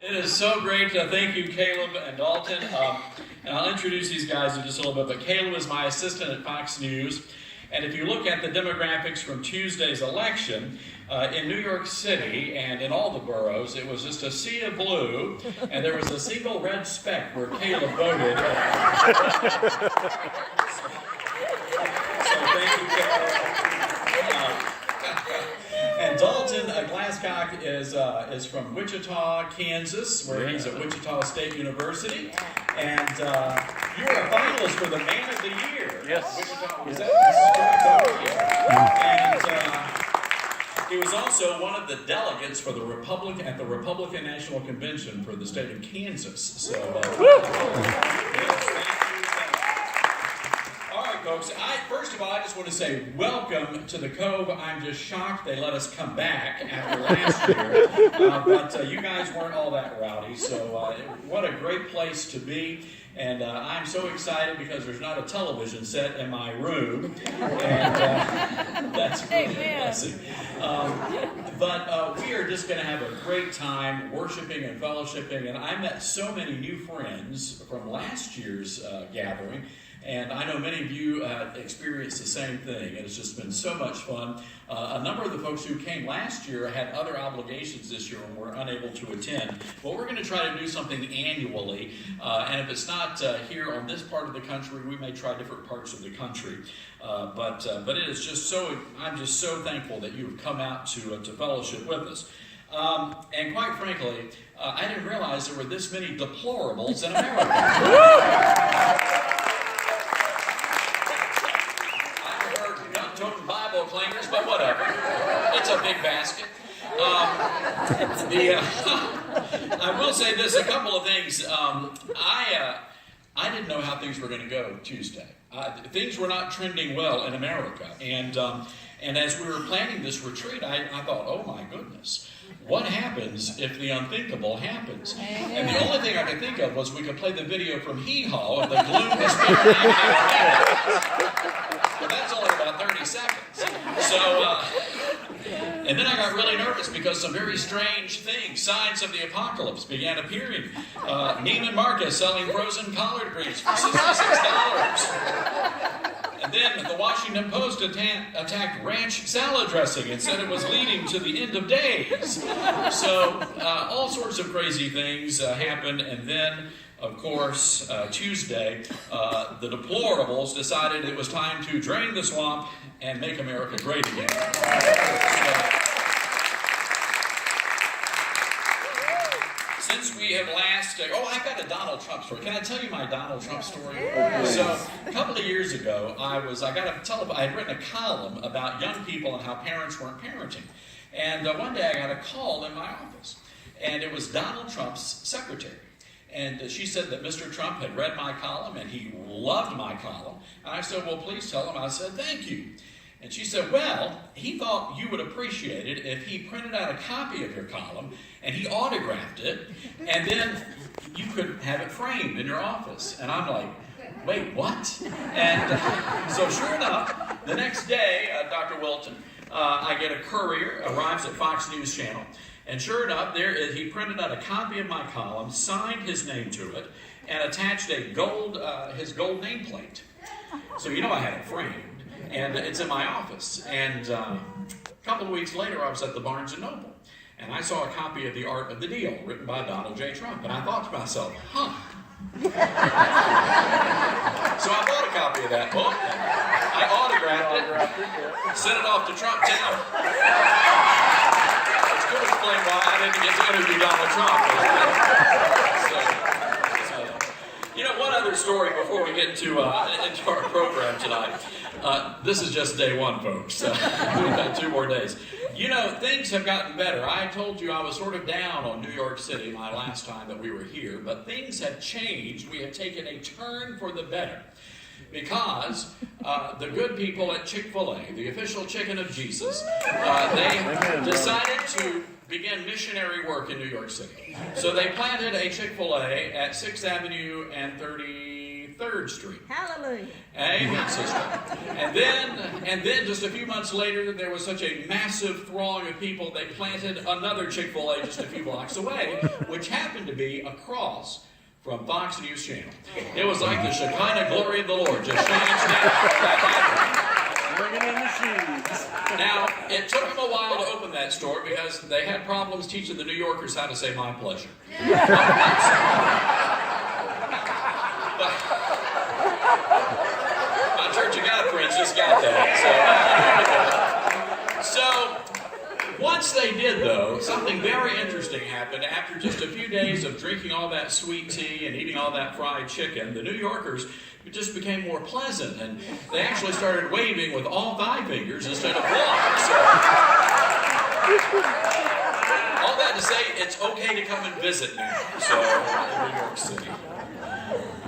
It is so great. Thank you, Caleb and Dalton. And I'll introduce these guys in just a little bit, but Caleb is my assistant at Fox News. And if you look at the demographics from Tuesday's election, in New York City and in all the boroughs, it was just a sea of blue, and there was a single red speck where Caleb voted. So thank you, Caleb. And Dalton Glasscock is from Wichita, Kansas, where he's at Wichita State University. And you were a finalist for the Man of the Year. Yes. Wichita, is that correct? And he was also one of the delegates for the Republican National Convention for the state of Kansas. So, yes, thank you. All right, folks. First of all, I just want to say welcome to the Cove. I'm just shocked they let us come back after last year, but you guys weren't all that rowdy. So, what a great place to be. And I'm so excited because there's not a television set in my room, and that's really a blessing. But we are just going to have a great time worshiping and fellowshipping, and I met so many new friends from last year's gathering, and I know many of you experienced the same thing, and it's just been so much fun. A number of the folks who came last year had other obligations this year and were unable to attend. But we're going to try to do something annually, and if it's not here on this part of the country, we may try different parts of the country. But it is just so, I'm just so thankful that you've come out to fellowship with us. And quite frankly, I didn't realize there were this many deplorables in America. Toting Bible claimers, but whatever. It's a big basket. I will say this, a couple of things. I didn't know how things were going to go Tuesday. Things were not trending well in America. And as we were planning this retreat, I thought, oh my goodness, what happens if the unthinkable happens? And the only thing I could think of was we could play the video from Hee Haw of the gloom has been. But that's only about 30 seconds. So, and then I got really nervous because some very strange things, signs of the apocalypse, began appearing. Neiman Marcus selling frozen collard greens for $66. And then the Washington Post attacked ranch salad dressing and said it was leading to the end of days. So all sorts of crazy things happened, and then of course, Tuesday, the deplorables decided it was time to drain the swamp and make America great again. Since we have last... I've got a Donald Trump story. Can I tell you my Donald Trump story? So, a couple of years ago, I had written a column about young people and how parents weren't parenting. And one day I got a call in my office, and it was Donald Trump's secretary. And she said that Mr. Trump had read my column and he loved my column. And I said, well, please tell him I said thank you. And she said, well, he thought you would appreciate it if he printed out a copy of your column and he autographed it, and then you could have it framed in your office. And I'm like, wait, what? And so sure enough, the next day, Dr. Wilton, I get a courier, arrives at Fox News Channel. And sure enough, he printed out a copy of my column, signed his name to it, and attached his gold nameplate. So you know I had it framed, and it's in my office. And a couple of weeks later, I was at the Barnes & Noble, and I saw a copy of The Art of the Deal, written by Donald J. Trump. And I thought to myself, So I bought a copy of that book. I autographed it, sent it off to Trump Tower. Could explain why I didn't get to interview Donald Trump. One other story before we get into our program tonight. This is just day one, folks. We've got 2 more days. Things have gotten better. I told you I was sort of down on New York City my last time that we were here, but things have changed. We have taken a turn for the better. Because the good people at Chick-fil-A, the official chicken of Jesus, they decided to begin missionary work in New York City. So they planted a Chick-fil-A at 6th Avenue and 33rd 53rd Street. Hallelujah. Amen, sister. And then just a few months later, there was such a massive throng of people, they planted another Chick-fil-A just a few blocks away, which happened to be across from Fox News Channel. It was like the Shekinah glory of the Lord just shining down. Bringing in the shoes. Now, it took them a while to open that store because they had problems teaching the New Yorkers how to say my pleasure. My Church of God friends just got that. So once they did, though, something very interesting happened. After just a few days of drinking all that sweet tea and eating all that fried chicken, the New Yorkers just became more pleasant, and they actually started waving with all 5 fingers instead of 1. So, all that to say, it's okay to come and visit now. So, in New York City.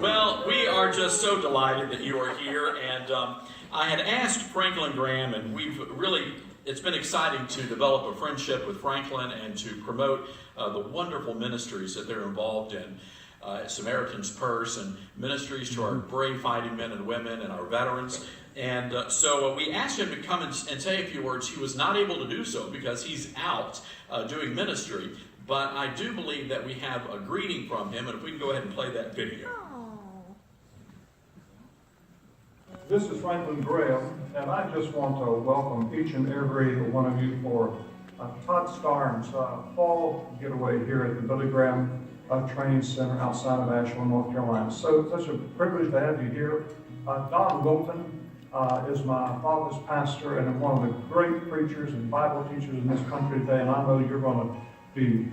Well, we are just so delighted that you are here, and I had asked Franklin Graham, and it's been exciting to develop a friendship with Franklin and to promote the wonderful ministries that they're involved in. Samaritan's Purse and ministries to our brave fighting men and women and our veterans. And so we asked him to come and say a few words. He was not able to do so because he's out doing ministry. But I do believe that we have a greeting from him, and if we can go ahead and play that video. This is Franklin Graham, and I just want to welcome each and every one of you for Todd Starnes' fall getaway here at the Billy Graham Training Center outside of Asheville, North Carolina. So such a privilege to have you here. Don Wilton is my father's pastor and one of the great preachers and Bible teachers in this country today, and I know you're going to be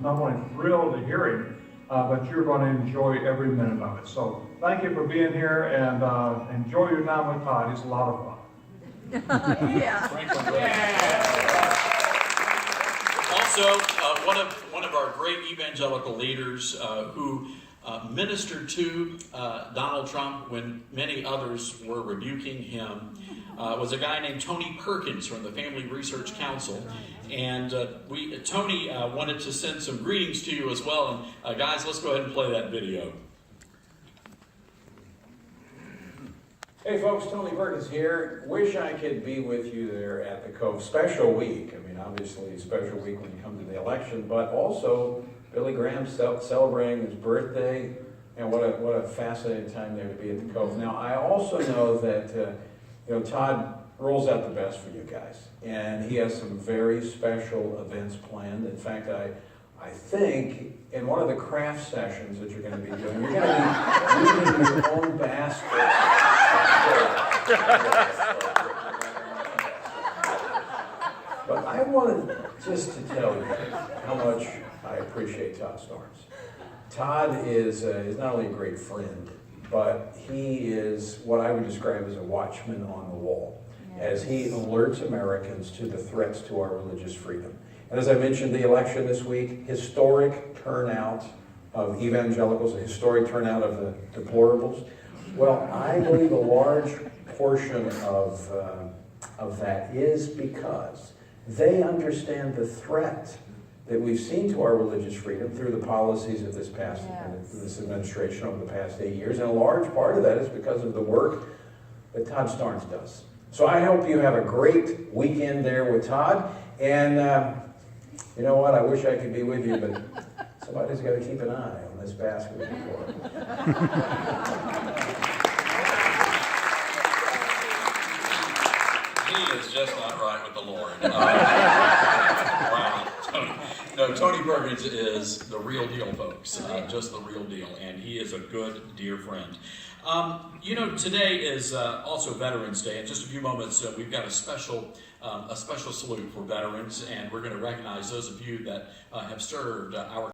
not only thrilled to hear him, but you're going to enjoy every minute of it. So thank you for being here, and enjoy your time with Todd. He's a lot of fun. Yeah. Franklin Graham. Also, one of our great evangelical leaders who ministered to Donald Trump when many others were rebuking him was a guy named Tony Perkins from the Family Research Council. And Tony wanted to send some greetings to you as well. And guys, let's go ahead and play that video. Hey folks, Tony Perkins here. Wish I could be with you there at the Cove. Special week. I mean, obviously a special week when you come to the election, but also Billy Graham celebrating his birthday, and what a fascinating time there to be at the Cove. Now, I also know that Todd rolls out the best for you guys, and he has some very special events planned. In fact, I think in one of the craft sessions that you're going to be doing, you're going to be using your own basket. But I wanted just to tell you how much I appreciate Todd Starnes. Todd is not only a great friend, but he is what I would describe as a watchman on the wall, as he alerts Americans to the threats to our religious freedom. And as I mentioned, the election this week, historic turnout of evangelicals, a historic turnout of the deplorables. Well, I believe a large portion of that is because they understand the threat that we've seen to our religious freedom through the policies of this administration over the past 8 years. And a large part of that is because of the work that Todd Starnes does. So I hope you have a great weekend there with Todd. And you know what? I wish I could be with you, but somebody's got to keep an eye on this basket before. He is just not right with the Lord. Wow. Tony Perkins is the real deal, folks. Just the real deal. And he is a good, dear friend. Today is also Veterans Day. In just a few moments, we've got a special salute for veterans, and we're going to recognize those of you that have served our